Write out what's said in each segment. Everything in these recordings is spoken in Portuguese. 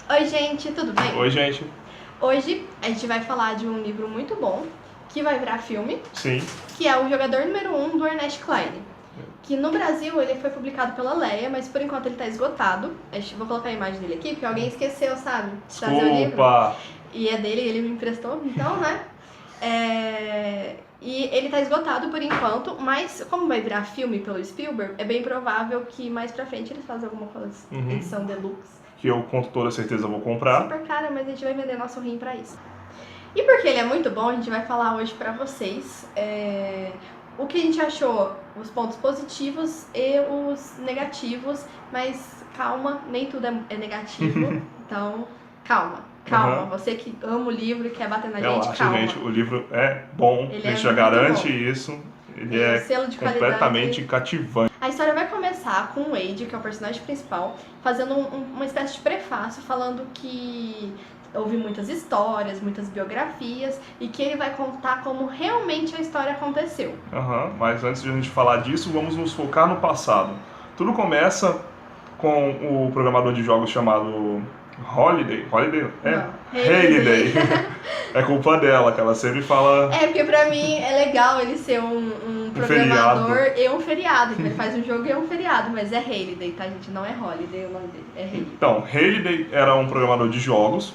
Oi, gente, tudo bem? Oi, gente. Hoje a gente vai falar de um livro muito bom, que vai virar filme, Sim. que é O Jogador Número 1, do Ernest Cline. Que no Brasil ele foi publicado pela Leia, mas por enquanto ele tá esgotado. Vou colocar a imagem dele aqui, porque alguém esqueceu, sabe? De trazer o livro. Desculpa. E é dele, ele me emprestou, então, né? E ele tá esgotado por enquanto, mas como vai virar filme pelo Spielberg, é bem provável que mais pra frente eles façam alguma coisa, edição deluxe. Que eu com toda certeza vou comprar. Super cara, mas a gente vai vender nosso rim pra isso. E porque ele é muito bom, a gente vai falar hoje pra vocês o que a gente achou, os pontos positivos e os negativos, mas calma, nem tudo é negativo, então calma. Você que ama o livro e quer bater na gente, calma. Gente, o livro é bom, Ele a gente é já muito garante bom. isso. Ele é selo de completamente cativante. A história vai começar com o Wade, que é o personagem principal, fazendo uma espécie de prefácio, falando que houve muitas histórias, muitas biografias, e que ele vai contar como realmente a história aconteceu. Mas antes de a gente falar disso, vamos nos focar no passado. Tudo começa com o programador de jogos chamado Holiday. Halliday. É culpa dela, que ela sempre fala. Porque pra mim é legal ele ser um programador e um feriado. Então ele faz um jogo e é um feriado, mas é Halliday, tá, gente? Não é Holiday o nome dele, é Halliday. Então, Halliday era um programador de jogos.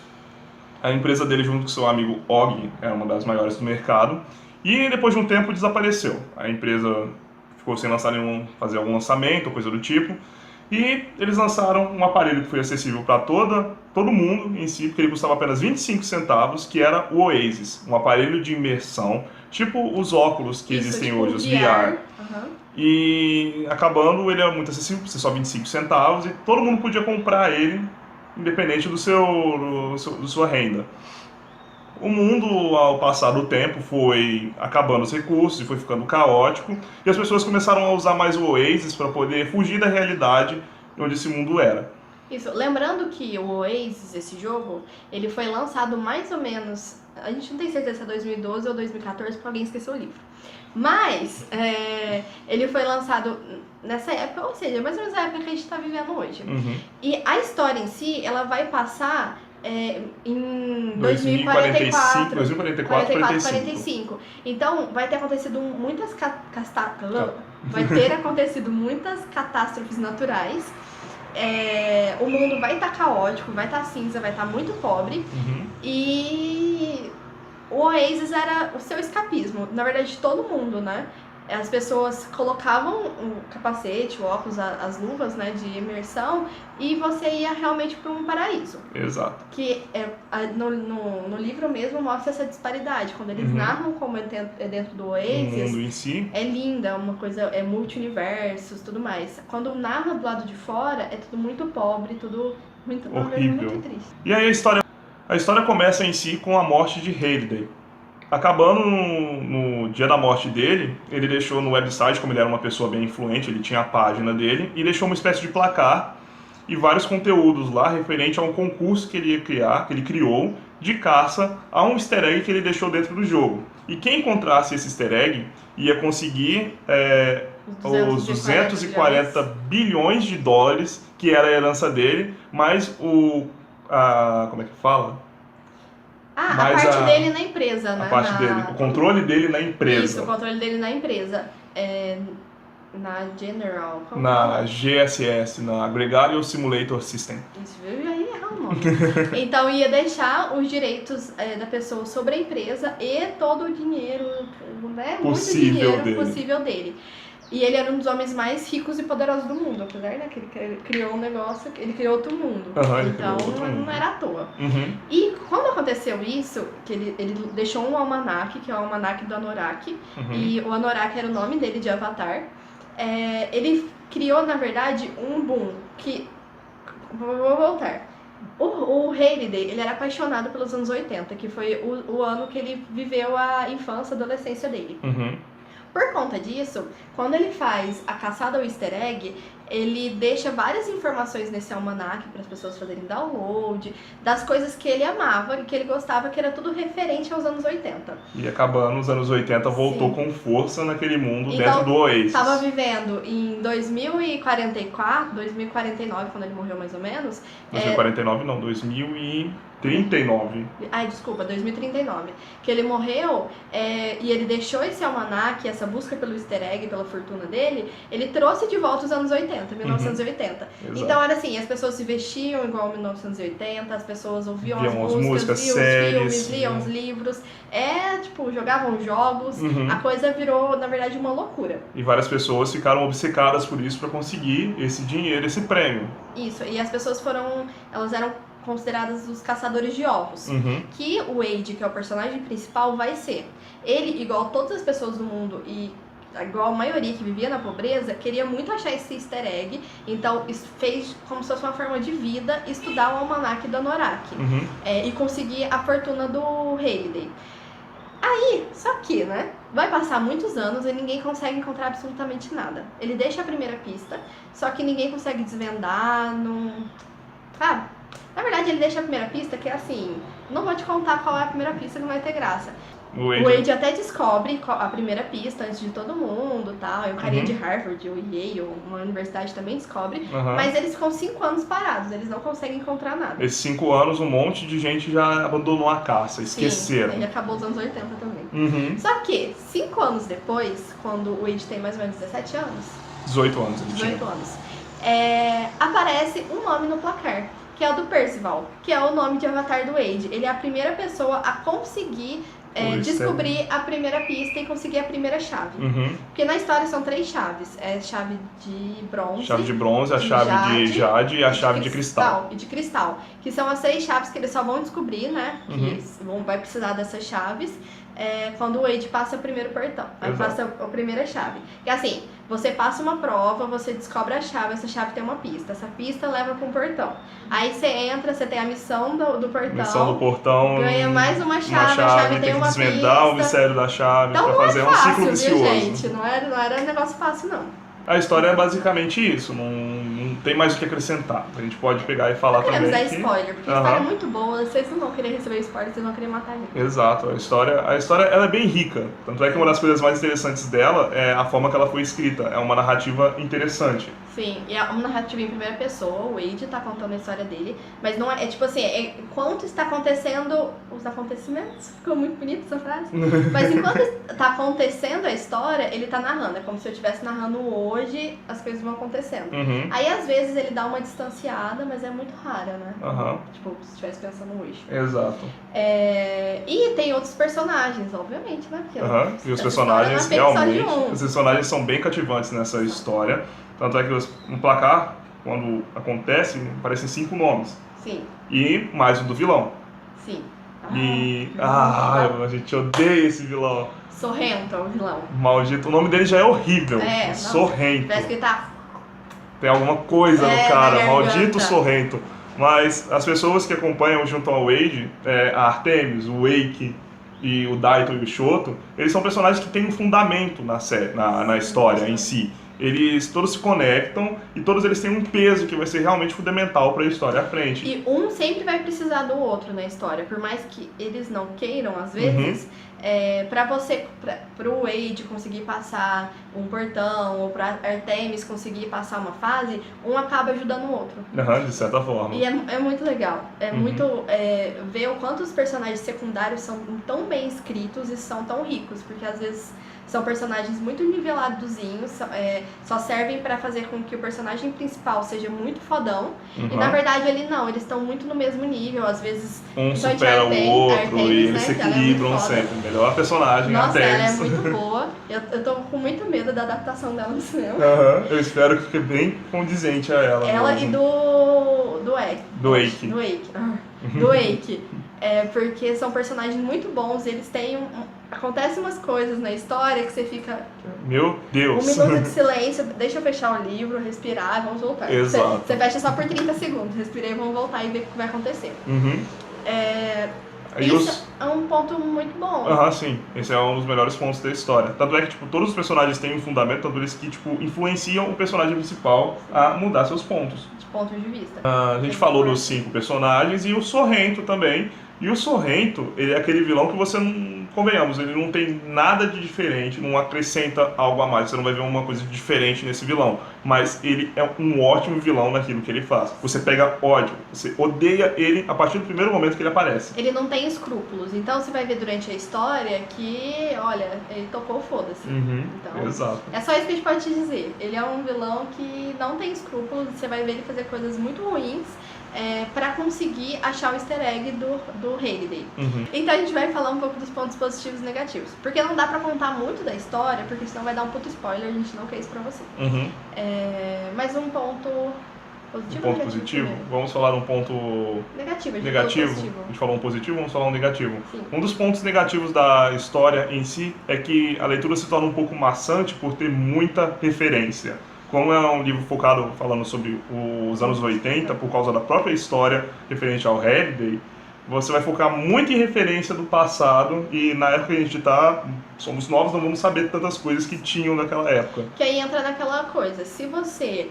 A empresa dele, junto com seu amigo Og, é uma das maiores do mercado. E depois de um tempo desapareceu. A empresa ficou sem lançar fazer algum lançamento, coisa do tipo. E eles lançaram um aparelho que foi acessível para todo mundo em si, porque ele custava apenas 25 centavos, que era o Oasis, um aparelho de imersão, tipo os óculos que existem hoje, os VR. E acabando, ele é muito acessível, por ser só 25 centavos, e todo mundo podia comprar ele, independente da sua renda. O mundo, ao passar do tempo, foi acabando os recursos e foi ficando caótico, e as pessoas começaram a usar mais o Oasis para poder fugir da realidade onde esse mundo era. Isso, lembrando que o Oasis, esse jogo, ele foi lançado mais ou menos, a gente não tem certeza se é 2012 ou 2014, porque alguém esqueceu o livro. Mas ele foi lançado nessa época, ou seja, mais ou menos a época que a gente está vivendo hoje. E a história em si, ela vai passar em 2044, 45. Então vai ter acontecido muitas catástrofes naturais. O mundo vai estar caótico, vai estar cinza, vai estar muito pobre. E o Oasis era o seu escapismo, na verdade de todo mundo, né? As pessoas colocavam o capacete, o óculos, as luvas, né, de imersão, e você ia realmente para um paraíso. Exato. Que no livro mesmo mostra essa disparidade. Quando eles narram como é dentro do Oasis, o mundo em si é linda, uma coisa, é multi-universos, tudo mais. Quando narra do lado de fora, é tudo muito pobre, tudo muito horrível, muito triste. E aí a história começa em si com a morte de Halliday. Acabando no dia da morte dele, ele deixou no website, como ele era uma pessoa bem influente, ele tinha a página dele, e deixou uma espécie de placar e vários conteúdos lá referente a um concurso que ele ia criar, que ele criou, de caça a um easter egg que ele deixou dentro do jogo. E quem encontrasse esse easter egg ia conseguir os 240 bilhões de dólares, que era a herança dele, mais como é que fala? A parte dele na empresa, né? O controle dele na empresa. Isso, o controle dele na empresa. Na General. Na GSS, na Gregario Simulator System. Isso, eu já ia errar o nome. Então ia deixar os direitos da pessoa sobre a empresa e todo o dinheiro, né? Possível muito dinheiro possível dele. E ele era um dos homens mais ricos e poderosos do mundo, apesar, né, que ele criou um negócio, ele criou outro mundo. Então não era à toa. E quando aconteceu isso, que ele deixou um almanaque, que é o almanaque do Anorak, e o Anorak era o nome dele de Avatar, ele criou, na verdade, um boom, que... Vou voltar. O Halliday, ele era apaixonado pelos anos 80, que foi o ano que ele viveu a infância e adolescência dele. Por conta disso, quando ele faz a caçada ao easter egg, ele deixa várias informações nesse almanaque para as pessoas fazerem download, das coisas que ele amava e que ele gostava, que era tudo referente aos anos 80. E acabando nos anos 80, voltou Sim. com força naquele mundo Então, dentro do Oasis. Estava vivendo em 2044, 2049, quando ele morreu mais ou menos. 2049 não, 2039. Ai, desculpa, 2039. Que ele morreu e ele deixou esse almanaque, essa busca pelo easter egg, pela fortuna dele, ele trouxe de volta os anos 80, 1980. Então era assim, as pessoas se vestiam igual 1980, as pessoas ouviam as músicas, viam séries, os filmes, liam os livros, tipo, jogavam jogos, a coisa virou, na verdade, uma loucura. E várias pessoas ficaram obcecadas por isso para conseguir esse dinheiro, esse prêmio. Isso, e as pessoas elas eram consideradas os caçadores de ovos, que o Wade, que é o personagem principal, vai ser. Ele, igual todas as pessoas do mundo e igual a maioria que vivia na pobreza, queria muito achar esse easter egg, então fez como se fosse uma forma de vida estudar o almanaque do Anorak e conseguir a fortuna do Halliday. Aí, só que, né, vai passar muitos anos e ninguém consegue encontrar absolutamente nada. Ele deixa a primeira pista, só que ninguém consegue desvendar, sabe? Na verdade, ele deixa a primeira pista que é assim, não vou te contar qual é a primeira pista, que não vai ter graça. O Wade até descobre a primeira pista antes de todo mundo, tal. E o carinha de Harvard, ou Yale, uma universidade também descobre. Mas eles ficam 5 anos parados, eles não conseguem encontrar nada. Esses 5 anos, um monte de gente já abandonou a caça, esqueceram. Sim, e acabou os anos 80 também. Só que, 5 anos depois, quando o Wade tem mais ou menos 17 anos... 18 anos ele 18 anos. Aparece um nome no placar, que é o do Percival, que é o nome de avatar do Wade. Ele é a primeira pessoa a conseguir descobrir a primeira pista e conseguir a primeira chave. Porque na história são 3 chaves. Chave de bronze. Chave de bronze, a chave de jade e a chave de cristal. E de cristal. Que são as 3 chaves que eles só vão descobrir, né? Que vai precisar dessas chaves quando o Wade passa o primeiro portão. Aí passa a primeira chave. Que assim, você passa uma prova, você descobre a chave, essa chave tem uma pista. Essa pista leva para um portão. Aí você entra, você tem a missão do portão. Missão do portão. Ganha mais uma chave, a chave tem uma pista. Tem que desvendar o mistério da chave então, para fazer fácil, um ciclo vicioso. Gente? Não era um negócio fácil, não. A história é basicamente isso, não tem mais o que acrescentar. A gente pode pegar e falar também. Não queremos dar spoiler, porque a história é muito boa, vocês não vão querer receber spoiler, vocês vão querer matar ele. Exato, a história ela é bem rica. Tanto é que uma das coisas mais interessantes dela é a forma que ela foi escrita. É uma narrativa interessante. Sim, e é uma narrativa em primeira pessoa, o Wade tá contando a história dele, mas não é tipo assim, enquanto está acontecendo os acontecimentos, ficou muito bonita essa frase, mas enquanto está acontecendo a história, ele tá narrando, é como se eu estivesse narrando hoje, as coisas vão acontecendo. Aí às vezes ele dá uma distanciada, mas é muito rara, né? Tipo, se estivesse pensando hoje. Exato. E tem outros personagens, obviamente, né? Porque e os personagens realmente, os personagens são bem cativantes nessa história. Tanto é que no placar, quando acontece, aparecem 5 nomes. Sim. E mais um do vilão. Sim. A gente odeia esse vilão. Sorrento é o vilão. Maldito. O nome dele já é horrível. Sorrento. Parece que ele tá... Tem alguma coisa no cara. Maldito Sorrento. Mas as pessoas que acompanham junto ao Wade, a Artemis, o Wake e o Daito e o Shoto, eles são personagens que têm um fundamento na história em si. Eles todos se conectam e todos eles têm um peso que vai ser realmente fundamental para a história à frente. E um sempre vai precisar do outro na história, por mais que eles não queiram, às vezes, pro Wade conseguir passar um portão, ou pra Artemis conseguir passar uma fase, um acaba ajudando o outro. De certa forma. E é muito legal. É muito ver o quanto os personagens secundários são tão bem escritos e são tão ricos, porque às vezes são personagens muito niveladozinhos, só servem pra fazer com que o personagem principal seja muito fodão. E na verdade eles estão muito no mesmo nível, às vezes... Um supera o outro e eles se equilibram sempre. Melhor personagem, nossa, ela é muito boa. Eu tô com muito medo da adaptação dela no cinema. Eu espero que fique bem condizente a ela. Ela mesmo. E do Wake. Do Wake. Porque são personagens muito bons, eles têm acontecem umas coisas na história que você fica... Meu Deus! 1 minuto de silêncio, deixa eu fechar o livro, respirar e vamos voltar. Exato. Você fecha só por 30 segundos, respira e vamos voltar e ver o que vai acontecer. Isso é um ponto muito bom. Sim. Esse é um dos melhores pontos da história. Tanto é que, tipo, todos os personagens têm um fundamento, tanto eles que, tipo, influenciam o personagem principal a mudar seus pontos. De pontos de vista. A gente falou dos 5 personagens e o Sorrento também. E o Sorrento, ele é aquele vilão que você não... Convenhamos, ele não tem nada de diferente, não acrescenta algo a mais. Você não vai ver uma coisa diferente nesse vilão. Mas ele é um ótimo vilão naquilo que ele faz. Você pega ódio, você odeia ele a partir do primeiro momento que ele aparece. Ele não tem escrúpulos, então você vai ver durante a história que, olha, ele tocou foda-se. Então, exato. É só isso que a gente pode te dizer. Ele é um vilão que não tem escrúpulos, você vai ver ele fazer coisas muito ruins pra conseguir achar o easter egg do Halliday. Então a gente vai falar um pouco dos pontos positivos e negativos. Porque não dá pra contar muito da história, porque senão vai dar um puto spoiler, a gente não quer isso pra você. Mas um ponto positivo ou negativo? Positivo? Vamos falar um ponto negativo. A gente falou um positivo, vamos falar um negativo. Sim. Um dos pontos negativos da história em si é que a leitura se torna um pouco maçante por ter muita referência. Como é um livro focado falando sobre os anos 80, por causa da própria história referente ao Halliday, você vai focar muito em referência do passado e na época que a gente tá, somos novos, não vamos saber tantas coisas que tinham naquela época. Que aí entra naquela coisa, se você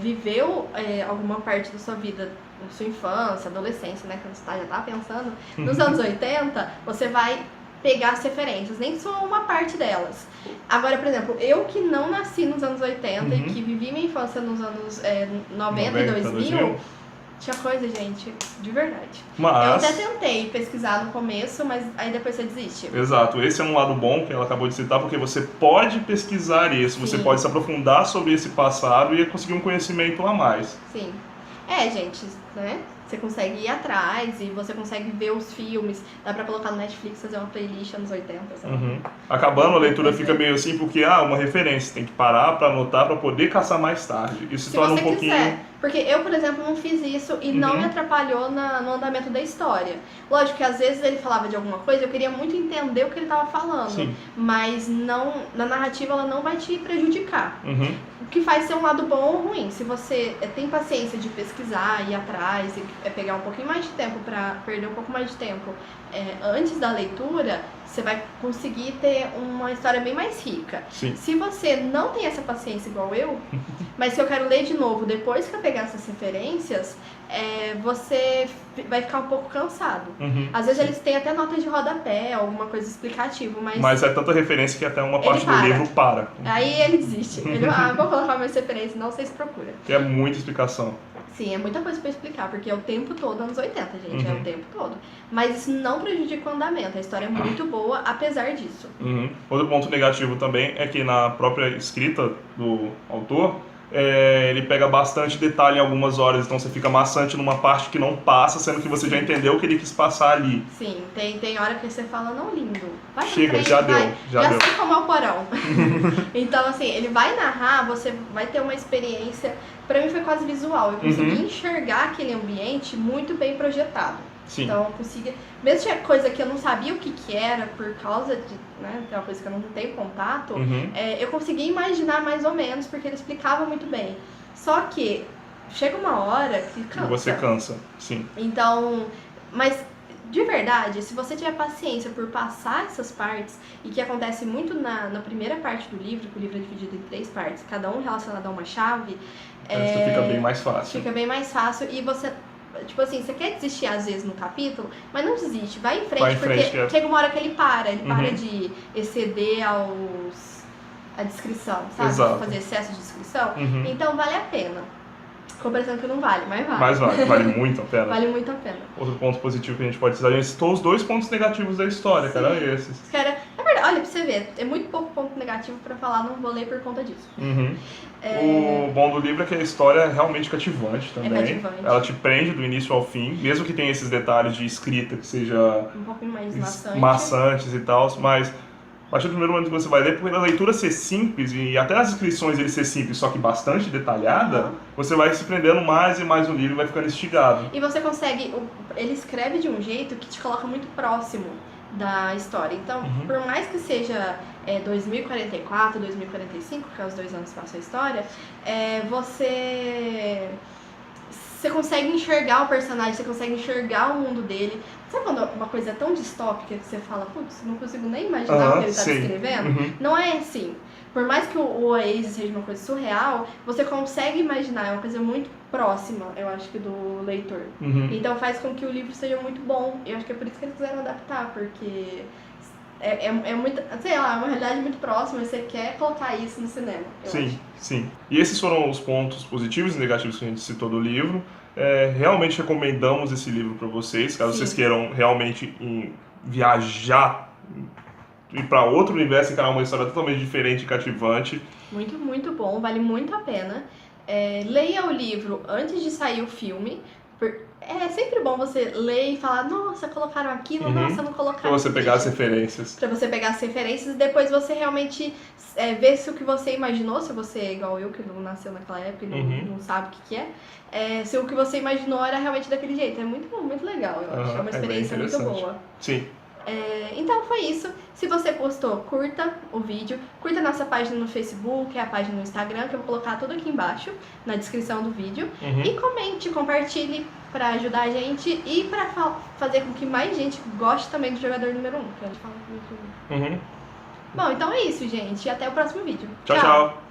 viveu alguma parte da sua vida, sua infância, adolescência, né, quando você já tá pensando, nos anos 80, você vai pegar as referências, nem só uma parte delas. Agora, por exemplo, eu que não nasci nos anos 80 e que vivi minha infância nos anos 90 e 2000, tinha coisa, gente, de verdade. Mas... eu até tentei pesquisar no começo, mas aí depois você desiste. Exato, esse é um lado bom que ela acabou de citar, porque você pode pesquisar isso, Sim. Você pode se aprofundar sobre esse passado e conseguir um conhecimento a mais. Sim. Gente, né? Você consegue ir atrás e você consegue ver os filmes. Dá pra colocar no Netflix, fazer uma playlist anos 80, sabe? Acabando, a leitura fica meio assim, porque, uma referência. Tem que parar pra anotar pra poder caçar mais tarde. Isso se torna um pouquinho... quiser. Porque eu, por exemplo, não fiz isso e não me atrapalhou no andamento da história. Lógico que às vezes ele falava de alguma coisa, eu queria muito entender o que ele estava falando. Sim. Mas não, na narrativa ela não vai te prejudicar. O que faz ser um lado bom ou ruim. Se você tem paciência de pesquisar, ir atrás, e pegar um pouquinho mais de tempo para perder um pouco mais de tempo antes da leitura, você vai conseguir ter uma história bem mais rica. Sim. Se você não tem essa paciência igual eu, mas se eu quero ler de novo depois que eu pegar essas referências, você vai ficar um pouco cansado. Às vezes eles têm até nota de rodapé, alguma coisa explicativa, mas é tanta referência que até uma parte do livro para. Aí ele desiste. Ele vou colocar mais referências, não sei se procura. Que é muita explicação. Sim, é muita coisa pra explicar, porque é o tempo todo, anos 80, gente, é o tempo todo. Mas isso não prejudica o andamento, a história é muito boa, apesar disso. Outro ponto negativo também é que na própria escrita do autor, ele pega bastante detalhe em algumas horas, então você fica maçante numa parte que não passa, sendo que você já entendeu o que ele quis passar ali. Sim, tem hora que você fala, não, lindo, vai chega, frente, já vai. deu, já deu. sei como é o porão. Então, assim, ele vai narrar, você vai ter uma experiência, pra mim foi quase visual, eu consegui enxergar aquele ambiente muito bem projetado. Sim. Então eu consegui, mesmo tinha coisa que eu não sabia o que era por causa de, né, tem uma coisa que eu não tenho contato, eu consegui imaginar mais ou menos, porque ele explicava muito bem. Só que chega uma hora que cansa. Você cansa, sim. Então, mas de verdade, se você tiver paciência por passar essas partes, e que acontece muito na primeira parte do livro, que o livro é dividido em 3 partes, cada um relacionado a uma chave, fica bem mais fácil. Fica bem mais fácil e você... Tipo assim, você quer desistir às vezes no capítulo, mas não desiste, vai em frente, porque chega uma hora que ele para de exceder a descrição, sabe? Exato. Fazer excesso de descrição. Então vale a pena. Comparação que não vale, mas vale. Mas vale muito a pena. Vale muito a pena. Outro ponto positivo que a gente pode citar, a gente citou os 2 pontos negativos da história, cara, esses. Cara, é verdade, olha, pra você ver, é muito pouco ponto negativo pra falar, não vou ler por conta disso. O bom do livro é que a história é realmente cativante também. É cativante. Ela te prende do início ao fim, mesmo que tenha esses detalhes de escrita que seja um pouquinho mais maçantes e tal, mas a partir do primeiro momento que você vai ler, por a leitura ser simples e até as descrições ele ser simples, só que bastante detalhada, você vai se prendendo mais e mais no livro e vai ficando instigado. E você consegue, ele escreve de um jeito que te coloca muito próximo da história. Então, por mais que seja 2044, 2045, que é os 2 anos que passa a história, você você consegue enxergar o personagem, você consegue enxergar o mundo dele. Sabe quando uma coisa é tão distópica que você fala, putz, não consigo nem imaginar o que ele tá descrevendo? Não é assim. Por mais que o Oasis seja uma coisa surreal, você consegue imaginar, é uma coisa muito próxima, eu acho que do leitor. Então faz com que o livro seja muito bom. Eu acho que é por isso que eles quiseram adaptar, porque é muito, sei lá, é uma realidade muito próxima e você quer colocar isso no cinema. Sim. E esses foram os pontos positivos e negativos que a gente citou do livro. Realmente recomendamos esse livro para vocês, caso vocês queiram realmente viajar, ir para outro universo, encarar uma história totalmente diferente e cativante. Muito, muito bom, vale muito a pena. Leia o livro antes de sair o filme. É sempre bom você ler e falar, nossa, colocaram aquilo, nossa, não colocaram. Pra você pegar as referências. Pra você pegar as referências e depois você realmente ver se o que você imaginou, se você é igual eu, que não nasceu naquela época e não sabe o que é, se o que você imaginou era realmente daquele jeito. É muito bom, muito legal, eu acho. É uma experiência muito boa. Sim. Então foi isso. Se você gostou, curta o vídeo, curta nossa página no Facebook, a página no Instagram, que eu vou colocar tudo aqui embaixo, na descrição do vídeo. E comente, compartilhe pra ajudar a gente e pra fazer com que mais gente goste também do Jogador Número 1, que a gente fala muito. Bom, então é isso, gente. Até o próximo vídeo. Tchau.